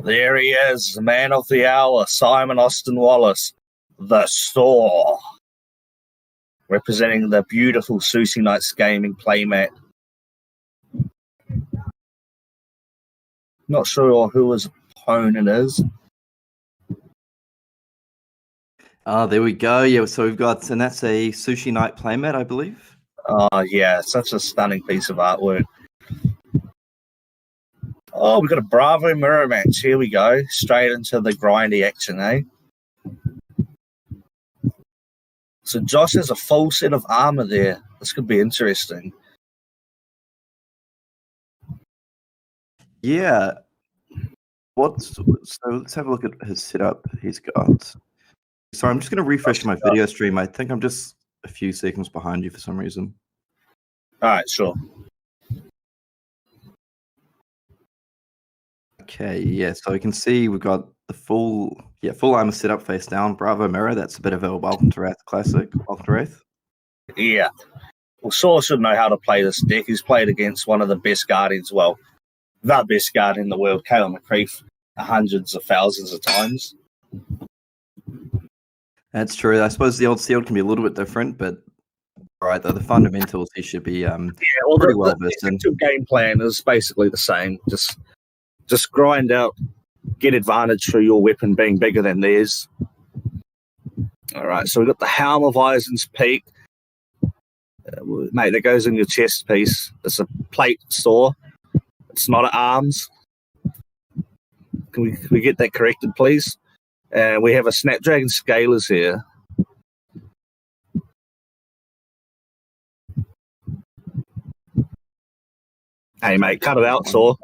There he is, the man of the hour, Simon Austin-Wallace, the Saw, representing the beautiful Sushi Nights Gaming playmat. Not sure who his opponent is. There we go. Yeah, so we've got, and that's a Sushi Night playmat, I believe. Yeah, such a stunning piece of artwork. Oh, we've got a Bravo mirror match. Here we go. Straight into the grindy action, eh? So Josh has a full set of armor there. This could be interesting. Yeah. So let's have a look at his setup he's got. Sorry, I'm just going to refresh my video stream. I think I'm just a few seconds behind you for some reason. All right, sure. Okay, yeah, so you can see we've got the full armor setup face down. Bravo mirror, that's a bit of a Welcome to Wrath classic. Welcome to Wrath. Yeah. Well, Saw should know how to play this deck. He's played against one of the best guardians, well, the best guardian in the world, Caleb McCreef, hundreds of thousands of times. That's true. I suppose the old sealed can be a little bit different, but right, though, the fundamentals he should be pretty well versed in. The game plan is basically the same. Just grind out, get advantage through your weapon being bigger than theirs. All right, so we've got the Helm of Eisen's Peak. Mate, that goes in your chest piece. It's a plate Saw. It's not at arms. Can we get that corrected, please? And we have a Snapdragon Scalers here. Hey, mate, cut it out, Saw.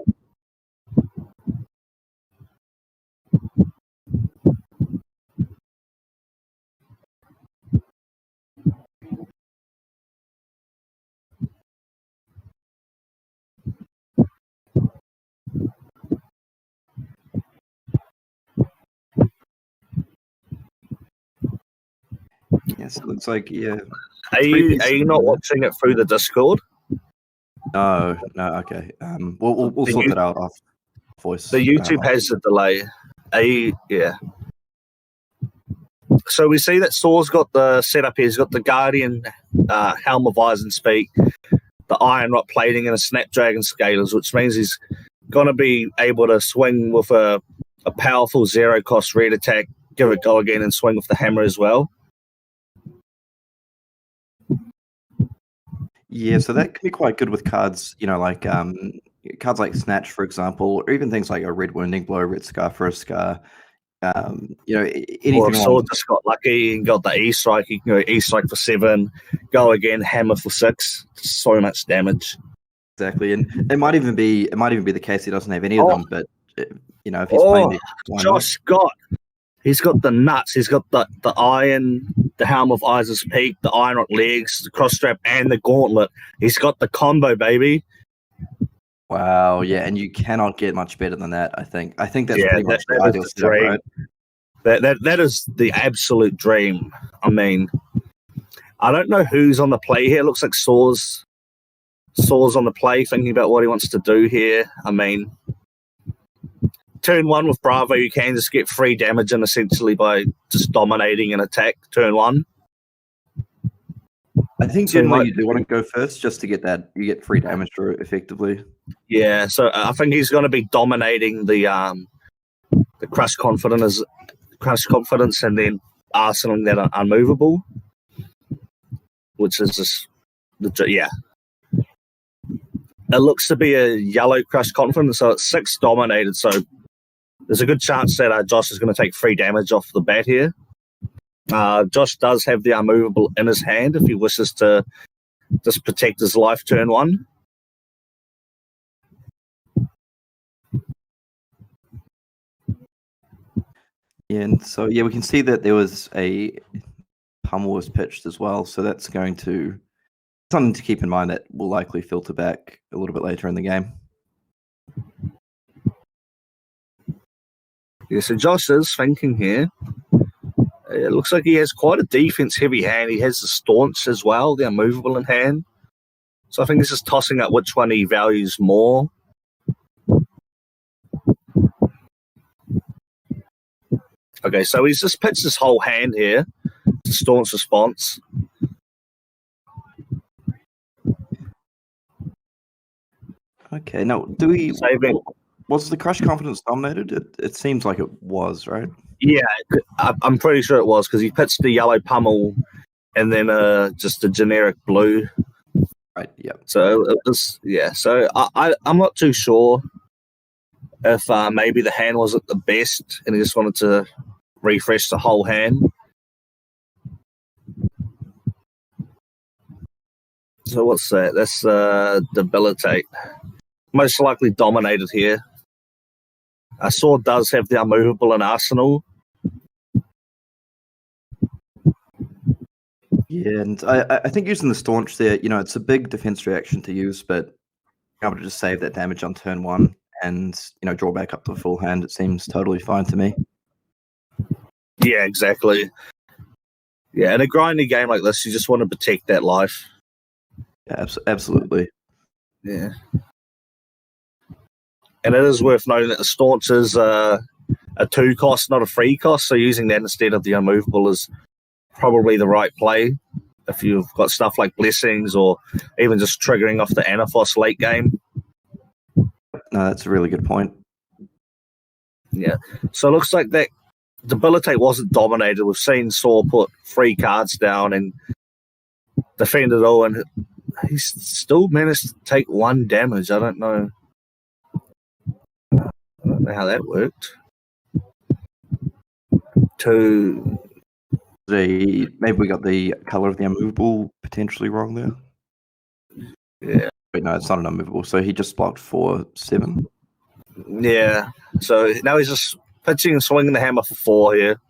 Yes, it looks like, yeah. Are you not watching it through the Discord? No, okay. We'll sort that out off voice. The YouTube has a delay. Yeah. So we see that Saw's got the setup here. He's got the Guardian Helm of Eisen's Peak, the Iron Rock plating, and a Snapdragon Scalers, which means he's going to be able to swing with a powerful zero-cost red attack, give it go again, and swing with the hammer as well. Yeah, so that can be quite good with cards, like cards like Snatch, for example, or even things like a Red Wounding Blow, Red Scar for a Scar. Anything. Or if Sword just got lucky and got the E-Strike, you can go E-Strike for 7, go again, hammer for 6. So much damage. Exactly, and it might even be the case he doesn't have any of them, but if he's playing Josh Scott, he's got the nuts. He's got the iron, the Helm of Eisen's Peak, the Iron Rock legs, the cross strap, and the gauntlet. He's got the combo, baby. Wow, yeah, and you cannot get much better than that. I think that's pretty much the ideal setup, right? That is the absolute dream. I mean, I don't know who's on the play here. It looks like Saw's on the play, thinking about what he wants to do here. I mean, turn 1 with Bravo, you can just get free damage in essentially by just dominating an attack turn 1. I think generally you do want to go first just to get that, you get free damage through it effectively. Yeah, so I think he's going to be dominating the Crush Confidence and then arsenaling that Unmovable, which is just yeah. It looks to be a yellow Crush Confidence, so it's 6 dominated, so there's a good chance that Josh is going to take 3 damage off the bat here. Josh does have the Unmovable in his hand if he wishes to just protect his life turn 1. And so, yeah, we can see that there was a pummel was pitched as well, so that's going to something to keep in mind that will likely filter back a little bit later in the game. Yeah, so Josh is thinking here. It looks like he has quite a defense-heavy hand. He has the Staunch as well, the Unmovable in hand. So I think this is tossing up which one he values more. Okay, so he's just pitched his whole hand here to Staunch response. Okay, now do we? Saving. Was the Crush Confidence dominated? It seems like it was, right? Yeah, I'm pretty sure it was because he pitched the yellow pummel and then just a generic blue. Right. Yeah. So it was, yeah. So I'm not too sure if maybe the hand wasn't the best and he just wanted to refresh the whole hand. So what's that? That's debilitate. Most likely dominated here. Sword does have the unmovable in Arsenal. Yeah, and I think using the Staunch there, it's a big defense reaction to use, but able to just save that damage on turn 1 and, draw back up to the full hand, it seems totally fine to me. Yeah, exactly. Yeah, in a grindy game like this, you just want to protect that life. Yeah, absolutely. Yeah. And it is worth noting that the Staunch is a 2 cost, not a 3 cost, so using that instead of the unmovable is probably the right play if you've got stuff like Blessings or even just triggering off the Anaphos late game. No, that's a really good point. Yeah. So it looks like that Debilitate wasn't dominated. We've seen Saw put 3 cards down and defend it all, and he's still managed to take 1 damage. I don't know how that worked. Maybe we got the color of the unmovable potentially wrong there. Yeah. But no, it's not an unmovable. So he just blocked for 7. Yeah. So now he's just pitching and swinging the hammer for 4 here.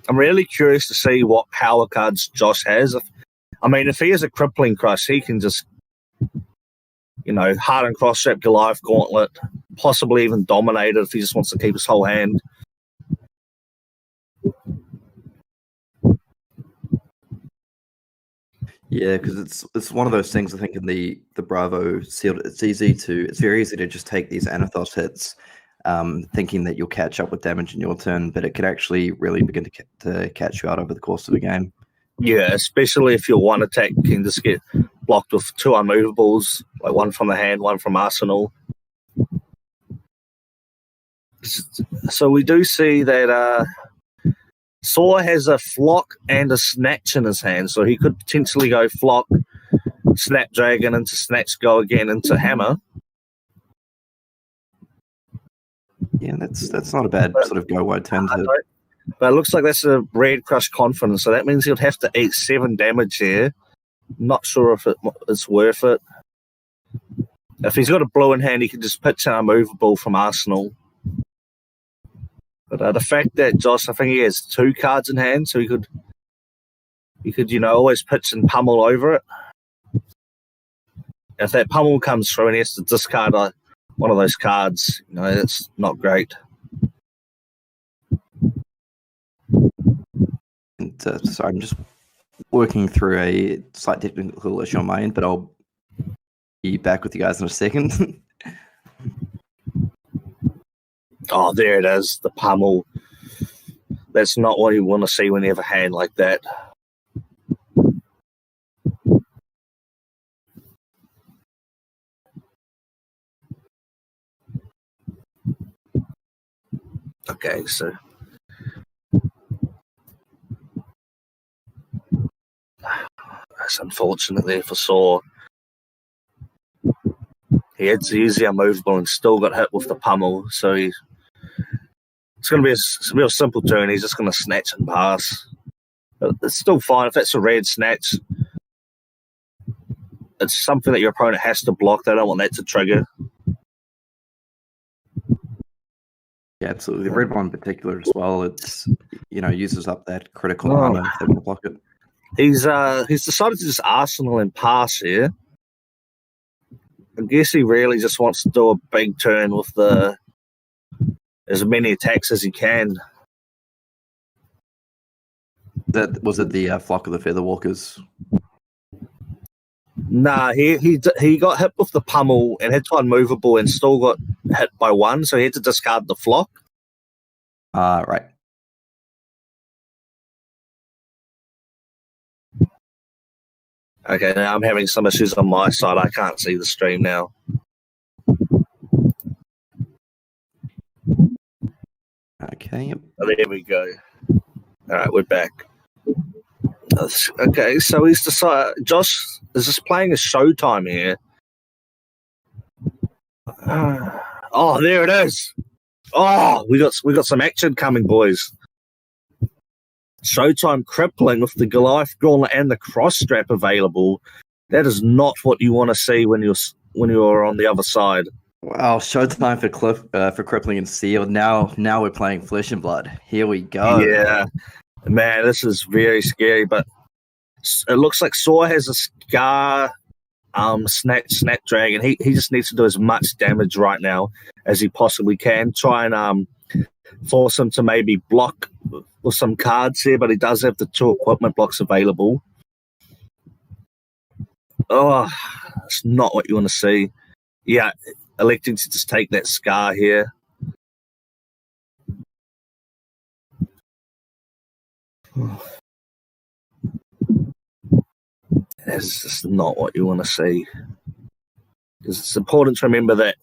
I'm really curious to see what power cards Josh has. If he has a crippling crush, he can just, harden cross-strap Goliath Gauntlet, possibly even dominate it if he just wants to keep his whole hand. Yeah, because it's one of those things. I think in the Bravo sealed, it's very easy to just take these Anathos hits, thinking that you'll catch up with damage in your turn, but it could actually really begin to catch you out over the course of the game. Yeah, especially if your one attack can just get blocked with 2 unmovables, like 1 from the hand, 1 from Arsenal. So we do see that Saw has a Flock and a Snatch in his hand, so he could potentially go Flock, Snapdragon into Snatch, go again into Hammer. Yeah, that's not a bad sort of go wide turn. But it looks like that's a Red Crush Confidence, so that means he'll have to eat 7 damage here. Not sure if it's worth it. If he's got a blue in hand, he can just pitch an unmovable from Arsenal. But the fact that Josh, I think he has 2 cards in hand, so he could always pitch and pummel over it. If that pummel comes through and he has to discard one of those cards, that's not great. And, sorry, I'm just working through a slight technical issue on my end, but I'll be back with you guys in a second. Oh, there it is, the pummel. That's not what you want to see when you have a hand like that. Okay, so that's unfortunate there for Saw. He had to use the unmovable and still got hit with the pummel, so it's going to be a real simple turn. He's just going to snatch and pass. But it's still fine. If it's a red snatch, it's something that your opponent has to block. They don't want that to trigger. Yeah, absolutely. The red one in particular as well. It's uses up that critical armor if they want to block it. He's decided to just Arsenal and pass here. I guess he really just wants to do a big turn with as many attacks as he can. Was it the Flock of the Featherwalkers? Nah, he got hit with the pummel and had to unmovable and still got hit by 1, so he had to discard the Flock. Right. Okay, now I'm having some issues on my side. I can't see the stream now. Okay. Yep. Oh, there we go. All right, we're back. Okay, so he's decided. Josh is just playing a Showtime here. Oh, there it is. Oh, we got some action coming, boys. Showtime crippling with the Goliath Gauntlet and the cross strap available. That is not what you want to see when you're on the other side. Wow, showtime for crippling and sealed. Now we're playing flesh and blood. Here we go. Yeah, man, this is very scary. But it looks like Saw has a Scar, Snapdragon. He just needs to do as much damage right now as he possibly can. Try and force him to maybe block with some cards here, but he does have the 2 equipment blocks available. Oh, it's not what you want to see. Yeah, electing to just take that Scar here. That's just not what you want to see. Because it's important to remember that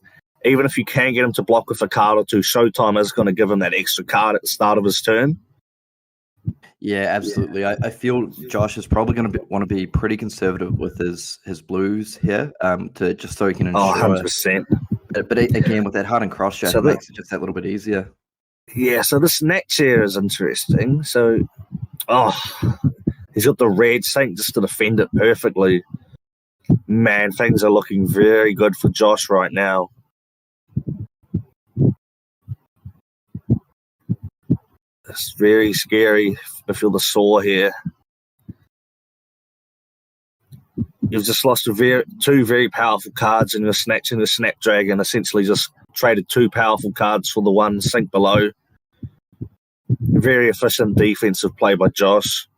even if you can get him to block with a card or 2, Showtime is going to give him that extra card at the start of his turn. Yeah, absolutely. I feel Josh is probably going to want to be pretty conservative with his blues here, to just so he can ensure. 100%. But again, with that hard and cross strap, it makes it just that little bit easier. Yeah, so this next here is interesting. So, he's got the red Saint just to defend it perfectly. Man, things are looking very good for Josh right now. It's very scary. I feel the Saw here. You've just lost 2 very powerful cards, and you're snatching the Snapdragon. Essentially, just traded 2 powerful cards for the 1 sink below. Very efficient defensive play by Josh.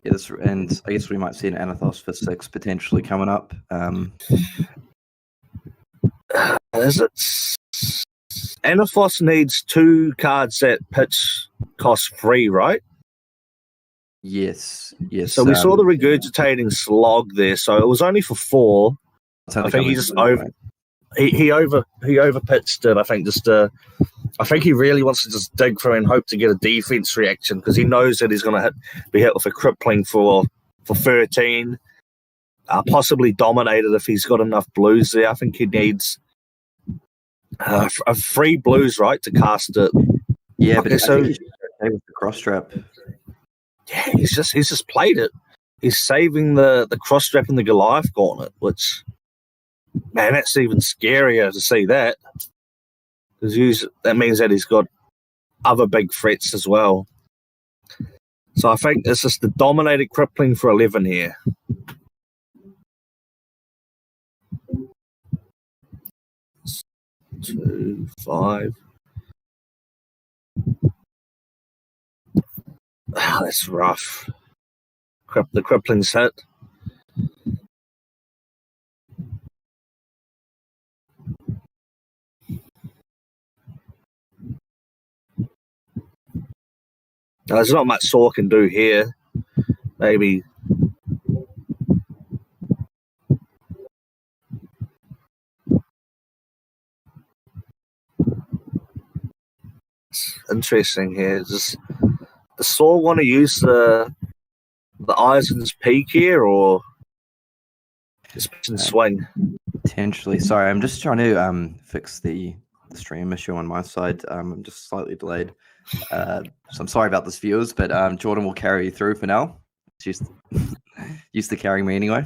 Yeah, and I guess we might see an Anathos for 6 potentially coming up. Is it? Anathos needs 2 cards that pitch cost 3, right? Yes. So we saw the regurgitating slog there. So it was only for 4. I think he just he overpitched it. I think I think he really wants to just dig through and hope to get a defense reaction, because he knows that he's going to be hit with a crippling for 13, possibly dominated if he's got enough blues there. I think he needs a 3 blues, right, to cast it. Yeah, but so with the cross strap. Yeah, he's just played it. He's saving the cross strap and the Goliath Gauntlet, which, man, that's even scarier to see that. Because that means that he's got other big threats as well. So I think it's just the dominated crippling for 11 here. Two, 5. That's rough. The crippling's hit. There's not much Saw can do here. Maybe. It's interesting here. Does Saw want to use the Eisen's Peak here, or just swing? Potentially. Sorry, I'm just trying to fix the stream issue on my side. I'm just slightly delayed. So I'm sorry about this, viewers, but Jordan will carry you through for now. It's used to carrying me anyway.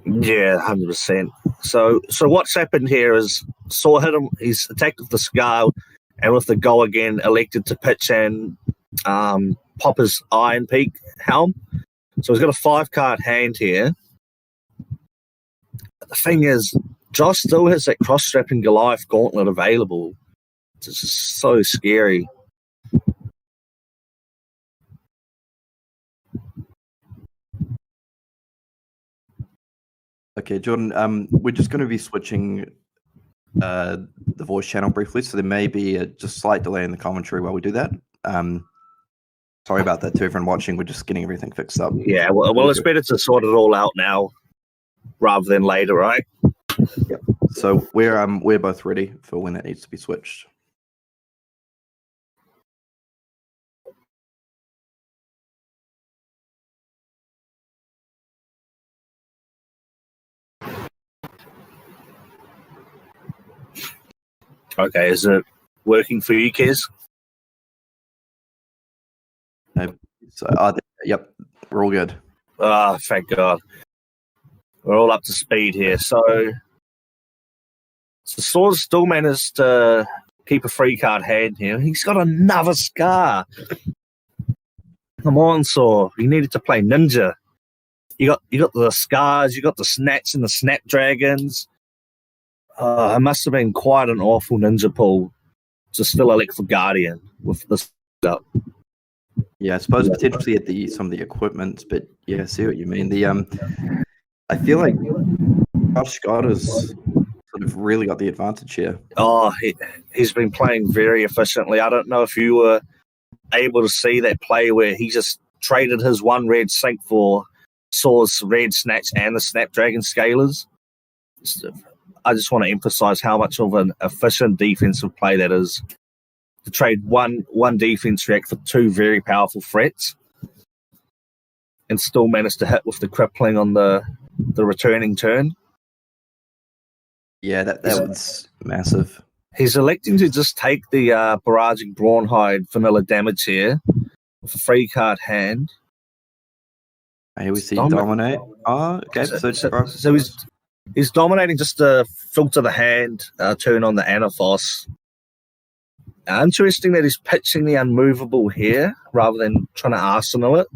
Yeah, 100%. So what's happened here is Saw hit him. He's attacked with the Scar, and with the Go again, elected to pitch and pop his Iron Peak helm. So he's got a 5-card hand here. The thing is, Josh still has that cross-strapping Goliath Gauntlet available. It's just so scary. Okay, Jordan, we're just going to be switching the voice channel briefly, so there may be a just slight delay in the commentary while we do that. Sorry about that to everyone watching. We're just getting everything fixed up. Yeah, well, it's better to sort it all out now rather than later, right? Yep. So we're both ready for when it needs to be switched. Okay, is it working for you, Kez? So, yep, we're all good. Ah, thank God. We're all up to speed here. So Swords still managed to keep a free card hand here. He's got another scar. Come on, Saw. You needed to play Ninja. You got the scars, you got the snats and the snapdragons. It must have been quite an awful Ninja pool to still elect for Guardian with this up. Yeah, I suppose potentially at some of the equipment, but yeah, I see what you mean. I feel like Josh Scott has sort of really got the advantage here. Oh, he's been playing very efficiently. I don't know if you were able to see that play where he just traded his one red sync for Saw's red snatch and the Snapdragon Scalers. I just want to emphasize how much of an efficient defensive play that is. To trade one defense react for two very powerful threats and still manage to hit with the crippling on the returning turn. Yeah, that was massive. He's electing to just take the barraging Brawnhide vanilla damage here with a free card hand. Here we see dominate. Oh, okay. So he's dominating just to filter the hand, turn on the Anathos. Interesting that he's pitching the unmovable here rather than trying to arsenal it.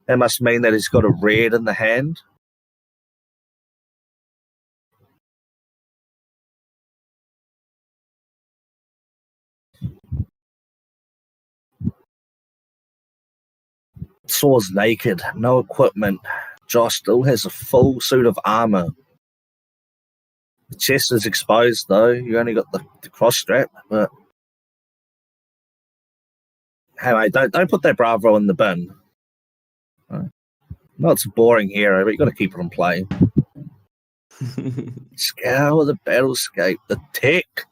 That must mean that he's got a red in the hand. Saw's naked, no equipment. Josh still has a full suit of armor. The chest is exposed though. You only got the cross strap, but hey mate, don't put that Bravo in the bin. No, it's a boring hero, but you got to keep it in play. Scour the Battlescape, the tech.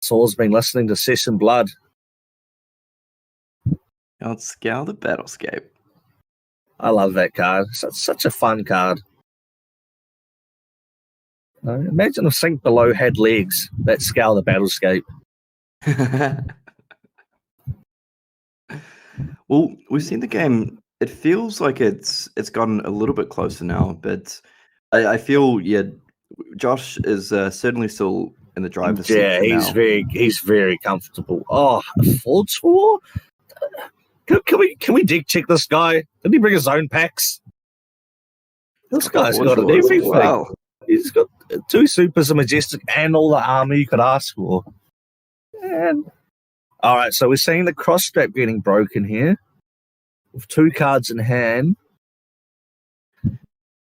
Saw's been listening to Session Blood. Let's scour the Battlescape. I love that card. Such a fun card. Imagine if Sink Below had legs that scour the Battlescape. Well, we've seen the game. It feels like it's gotten a little bit closer now, but I feel Josh is certainly still in the driver's seat. Yeah, he's very comfortable. Oh, a Ford War? Can we dig check this guy? Did he bring his own packs? This guy's got everything. Wow. He's got two supers, a majestic, and all the armor you could ask for. And all right, so we're seeing the cross strap getting broken here with two cards in hand.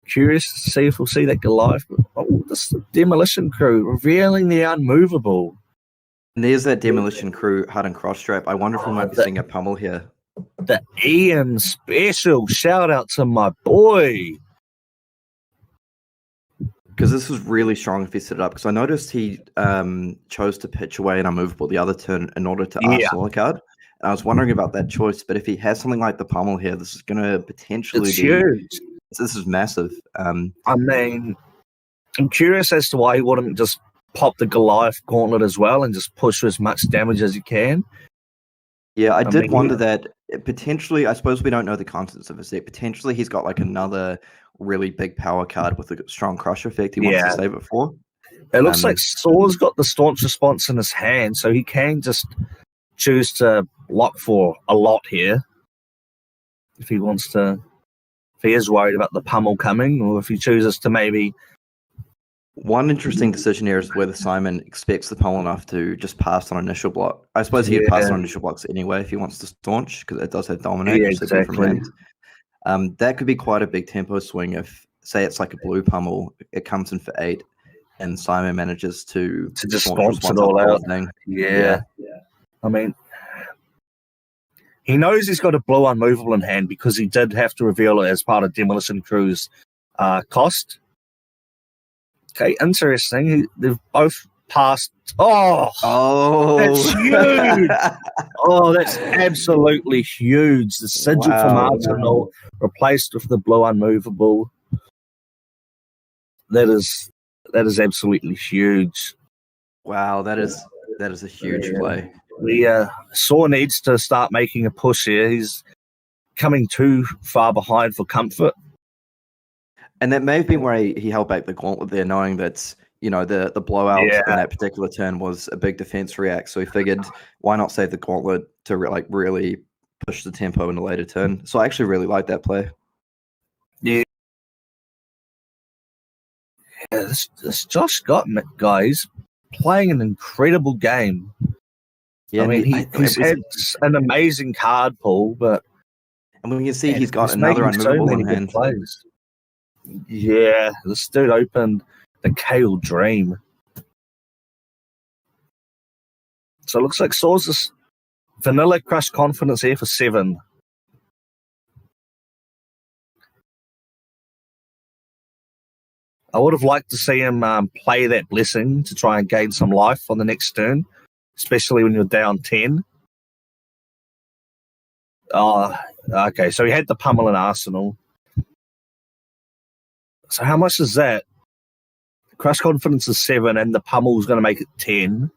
Curious to see if we'll see that Goliath. Oh, this is the Demolition Crew revealing the unmovable. And there's that Demolition Crew hard and cross strap. I wonder if we might be seeing a pummel here. The Ian special. Shout out to my boy. Because this was really strong if he set it up. Because I noticed he chose to pitch away an unmovable the other turn in order to arsenal a card. And I was wondering about that choice. But if he has something like the pummel here, this is going to potentially be huge. This is massive. I mean, I'm curious as to why he wouldn't just pop the Goliath gauntlet as well and just push as much damage as he can. Yeah, I did wonder that potentially, I suppose we don't know the contents of his deck. Potentially he's got like another really big power card with a strong crush effect he wants to save it for. It looks like Saw's got the staunch response in his hand, so he can just choose to block for a lot here. If he wants to, if he is worried about the pummel coming, or if he chooses to maybe... One interesting decision here is whether Simon expects the pummel enough to just pass on initial block. I suppose he'd pass on initial blocks anyway if he wants to staunch, because it does have dominate. Yeah, exactly. That could be quite a big tempo swing if, say, it's like a blue pummel, it comes in for 8. and Simon manages to just launch stomps it all the whole out. thing. Yeah. I mean, he knows he's got a blue unmovable in hand because he did have to reveal it as part of Demolition Crew's cost. Okay, interesting. They've both passed. Oh, that's huge. Oh, that's absolutely huge. The sigil from Arsenal replaced with the blue unmovable. That is absolutely huge. Wow, that is a huge play. Saw needs to start making a push here. He's coming too far behind for comfort. And that may have been where he held back the gauntlet there, knowing that, the blowout in that particular turn was a big defense react. So he figured, why not save the gauntlet to really push the tempo in a later turn. So I actually really like that play. Yeah. This Josh Scott guy is playing an incredible game. Yeah, I mean, he's had an amazing card pool, and we can see he's got another unmovable in hand. Plays. Yeah, this dude opened the Kale Dream. So it looks like Saw's vanilla crush confidence here for 7. I would have liked to see him play that blessing to try and gain some life on the next turn, especially when you're down 10. Oh, okay, so he had the pummel in Arsenal. So how much is that? Crush confidence is 7, and the pummel is going to make it 10.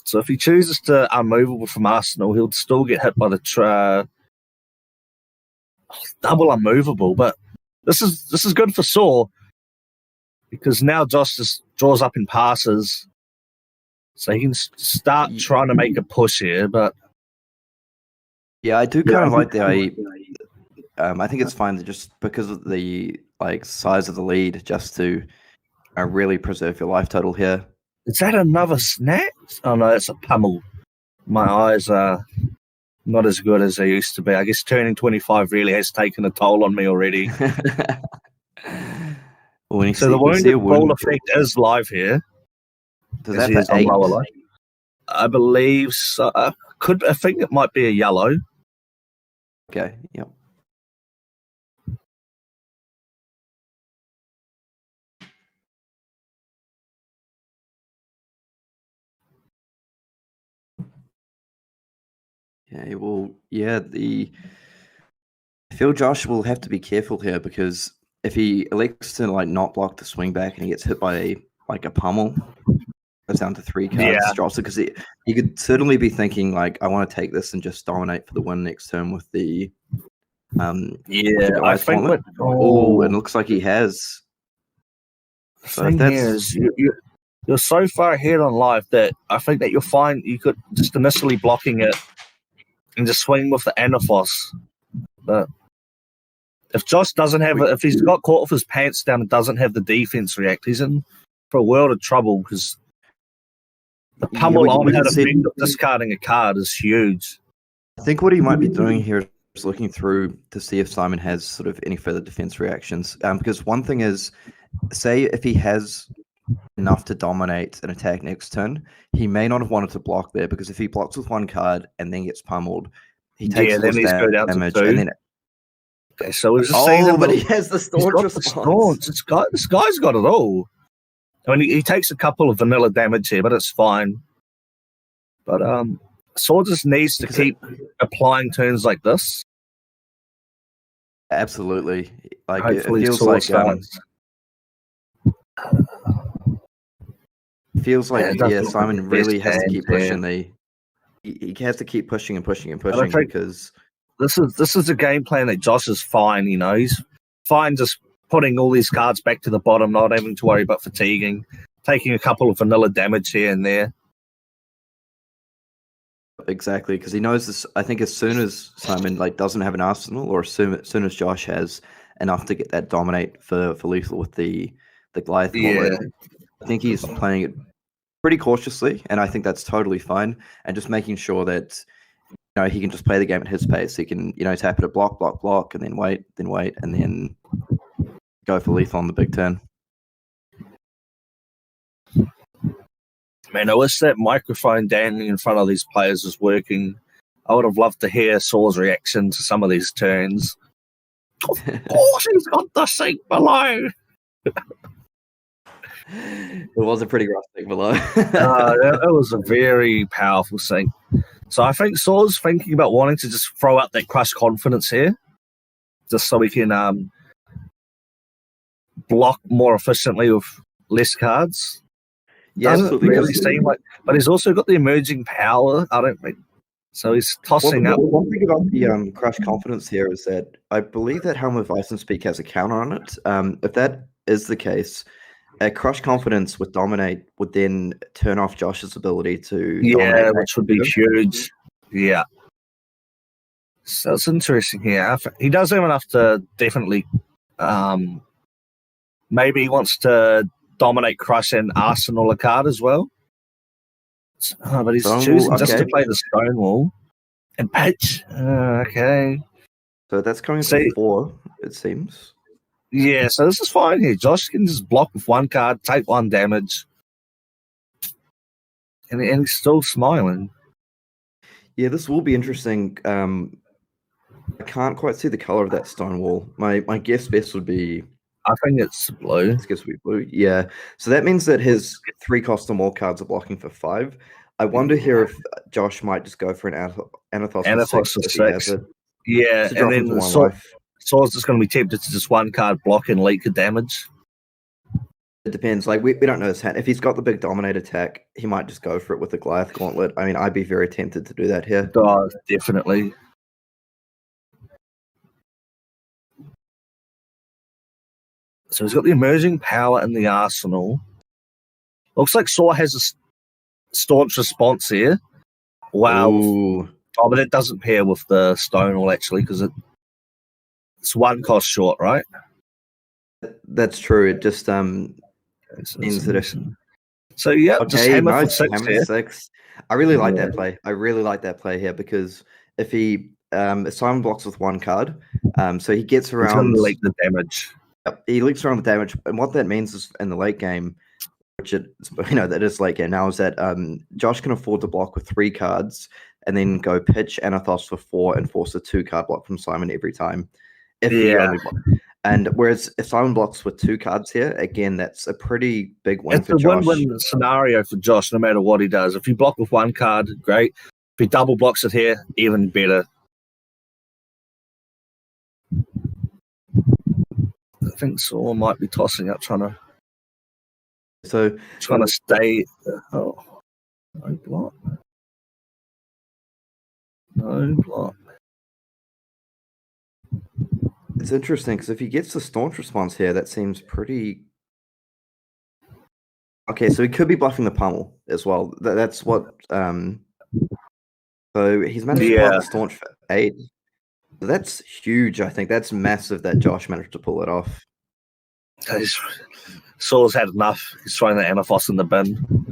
So if he chooses to unmovable from Arsenal, he'll still get hit by the double unmovable. But this is good for Saw because now Josh just draws up in passes, so he can start trying to make a push here. But yeah, I do kind of like the I think it's fine just because of the size of the lead, just to really preserve your life total here. Is that another snap? Oh no, that's a pummel. My eyes are not as good as they used to be. I guess turning 25 really has taken a toll on me already. So the wounded ball effect is live here. Does that for 8? Lower life. I believe so. I think it might be a yellow. Okay, yep. Okay, well, yeah, I feel Josh will have to be careful here because if he elects to not block the swing back and he gets hit by a pummel, goes down to 3 cards, drops it, because he could certainly be thinking I want to take this and just dominate for the win next turn with the I think it looks like he has. So you're so far ahead on life that I think that you'll find you could just initially blocking it and just swing with the Anaphos. But if Josh doesn't have it, if he's got caught with his pants down and doesn't have the defense react, he's in for a world of trouble because the pummel on how to think of discarding a card is huge. I think what he might be doing here is looking through to see if Simon has sort of any further defense reactions. Because one thing is, say if he has enough to dominate an attack next turn, he may not have wanted to block there, because if he blocks with 1 card and then gets pummeled, he takes less damage. And then okay, so we're just saying, but he has the staunch response. This guy's got it all. I mean, he takes a couple of vanilla damage here, but it's fine. But Saw just needs to keep applying turns like this. Absolutely. It feels Simon really has to keep pushing he has to keep pushing and pushing and pushing, because this is a game plan that Josh is fine. He's fine just putting all these cards back to the bottom, not having to worry about fatiguing, taking a couple of vanilla damage here and there. Exactly, because he knows this. I think as soon as Simon doesn't have an arsenal, or as soon as Josh has enough to get that dominate for lethal with the Goliath, I think he's playing it pretty cautiously, and I think that's totally fine. And just making sure that he can just play the game at his pace. He can, tap it at block, block, block, and then wait, and then go for lethal on the big turn. Man, I wish that microphone standing in front of these players was working. I would have loved to hear Saw's reaction to some of these turns. Of course he's got the seat below. It was a pretty rough thing below. That was a very powerful thing. So I think Saw's thinking about wanting to just throw out that crush confidence here, just so we can block more efficiently with less cards. Yeah, doesn't absolutely. really seem like, but he's also got the emerging power. I don't think so. He's tossing up. One thing about the crush confidence here is that I believe that Helm of Ice and Speak has a counter on it. If that is the case, a crush confidence with dominate would then turn off Josh's ability to dominate, which would be huge. Yeah. So it's interesting here. He does have enough to definitely. Maybe he wants to dominate crush and arsenal a card as well. But he's choosing just to play the Stonewall and pitch. Okay. So that's coming for 4, it seems. Yeah, so this is fine here. Josh can just block with one card, take 1 damage. And he's still smiling. Yeah, this will be interesting. I can't quite see the color of that Stonewall. My guess best would be... I think it's blue. I guess we blue. Yeah. So that means that his 3 cost or more cards are blocking for 5. I wonder here if Josh might just go for an Anathos for 6. Yeah, and then Saw's just going to be tempted to just 1 card block and leak the damage. It depends. Like we don't know his hand. If he's got the big dominate attack, he might just go for it with the Goliath Gauntlet. I mean, I'd be very tempted to do that here. Oh, definitely. So he's got the emerging power in the arsenal. Looks like Saw has a staunch response here. Wow. Ooh. Oh, but it doesn't pair with the Stonewall, actually, because it's 1 cost short, right? That's true. It just ends it. So, yeah, okay, just hammer nice. for 6 hammer here. 6. I really like that play. I really like that play here because if he Simon blocks with 1 card, so he gets around... He's going to leak the damage. Yep, he leaks around the damage, and what that means is in the late game, which that is late game now, is that Josh can afford to block with 3 cards and then go pitch Anathos for 4 and force a 2-card block from Simon every time. And whereas if Simon blocks with 2 cards here, again, that's a pretty big win for Josh. It's a win-win scenario for Josh, no matter what he does. If he block with 1 card, great. If he double blocks it here, even better. I think Saw might be tossing up, trying to stay. Oh, no block. No block. It's interesting because if he gets the staunch response here, that seems pretty. Okay, so he could be bluffing the pummel as well. That's what. So he's managed to block the staunch for 8. That's huge. I think that's massive that Josh managed to pull it off. Saw's had enough. He's throwing the Anathos in the bin.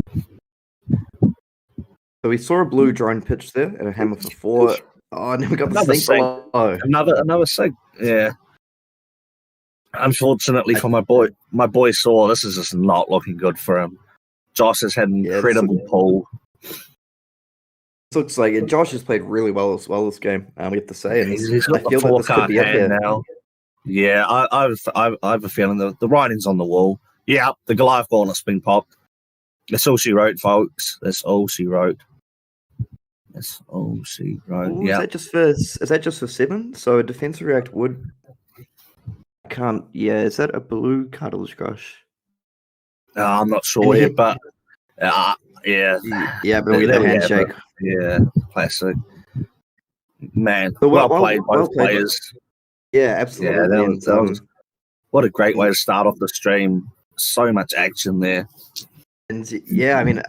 So we saw a blue drone pitch there and a hammer for 4. Oh, and then we got the sink below. Another sink. Yeah. Unfortunately for my boy Saw, this is just not looking good for him. Josh has had an incredible pull. Looks like Josh has played really well this game. We have to say, and he's got the 4-card hand now. Yeah, I have a feeling the writing's on the wall. Yeah, the Goliath Gauntlet's been popped. That's all she wrote, folks. That's all she wrote. That's all she wrote. Ooh, yeah. Is that just for 7? So a defensive react would can't. Yeah, is that a blue cartilage crush? I'm not sure yet, but yeah. Yeah, but with a handshake. Yeah, classic. Man, so well played, both players. Yeah, absolutely. Yeah, that was what a great way to start off the stream. So much action there. And yeah, I mean,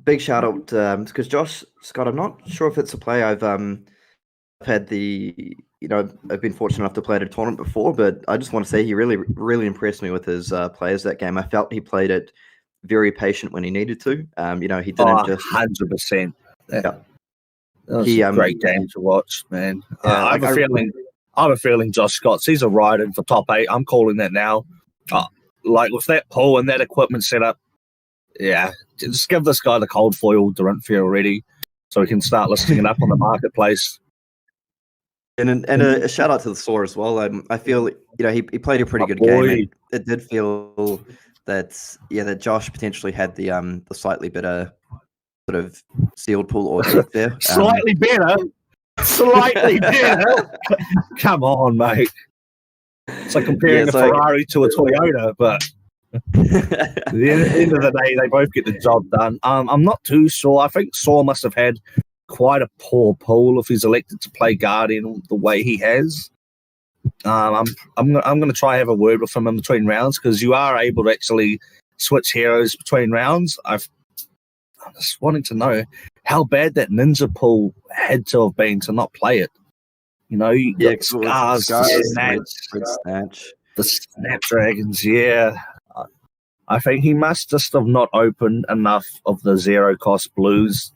big shout out because Josh Scott. I'm not sure if it's a play I've had I've been fortunate enough to play at a tournament before, but I just want to say he really, really impressed me with his players that game. I felt he played it very patient when he needed to. He didn't just 100%. Yeah. That was He, a great game to watch, man. Yeah, I have a feeling Josh Scott's he's a rider for top 8. I'm calling that now. Like with that pull and that equipment setup, yeah, just give this guy the cold foil Dorinthia already, so he can start listing it up on the marketplace. And a shout out to the Saw as well. I feel he played a pretty good game. It did feel that that Josh potentially had the slightly better sort of sealed pool or deck there. Slightly better. Come on, mate. It's like comparing a Ferrari to a Toyota, but at the end of the day, they both get the job done. I'm not too sure. I think Saw must have had quite a poor pool if he's elected to play Guardian the way he has. I'm going to try have a word with him in between rounds because you are able to actually switch heroes between rounds. I'm just wanting to know how bad that ninja pool had to have been to not play it. You know, you got Scars, the Snapdragons, yeah. I think he must just have not opened enough of the zero-cost blues.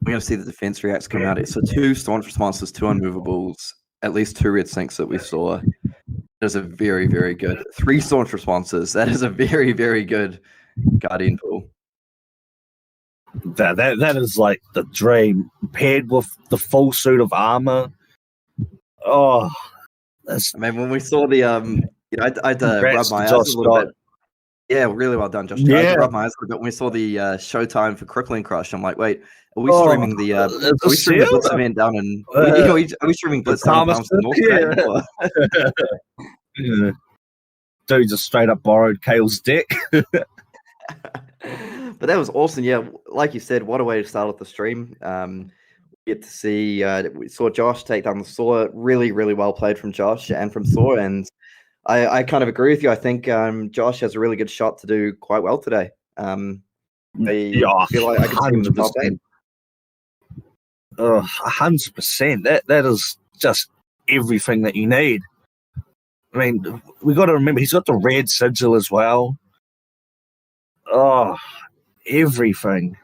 We're going to see the defense reacts come out. So 2 staunch responses, 2 unmovables, at least 2 red sinks that we saw. That is a very, very good. 3 staunch responses. That is a very, very good Guardian pool. That is like the dream paired with the full suit of armor. Oh, when we saw the I had to rub my eyes a little bit. Yeah, really well done, Josh. I had to rub my eyes a little bit when we saw the showtime for Crippling Crush. I'm like, wait, are we streaming the Blitz-A-Thon down in? Are we streaming Blitz-A-Thon down to North? Dude just straight up borrowed Kale's deck. But that was awesome. Yeah, like you said, what a way to start off the stream. We get to see, we saw Josh take down the Saw. Really, really well played from Josh and from Saw. And I kind of agree with you. I think Josh has a really good shot to do quite well today. I feel like I could see him in the top 8. 100%. That is just everything that you need. I mean, we got to remember he's got the red sigil as well. Oh, everything.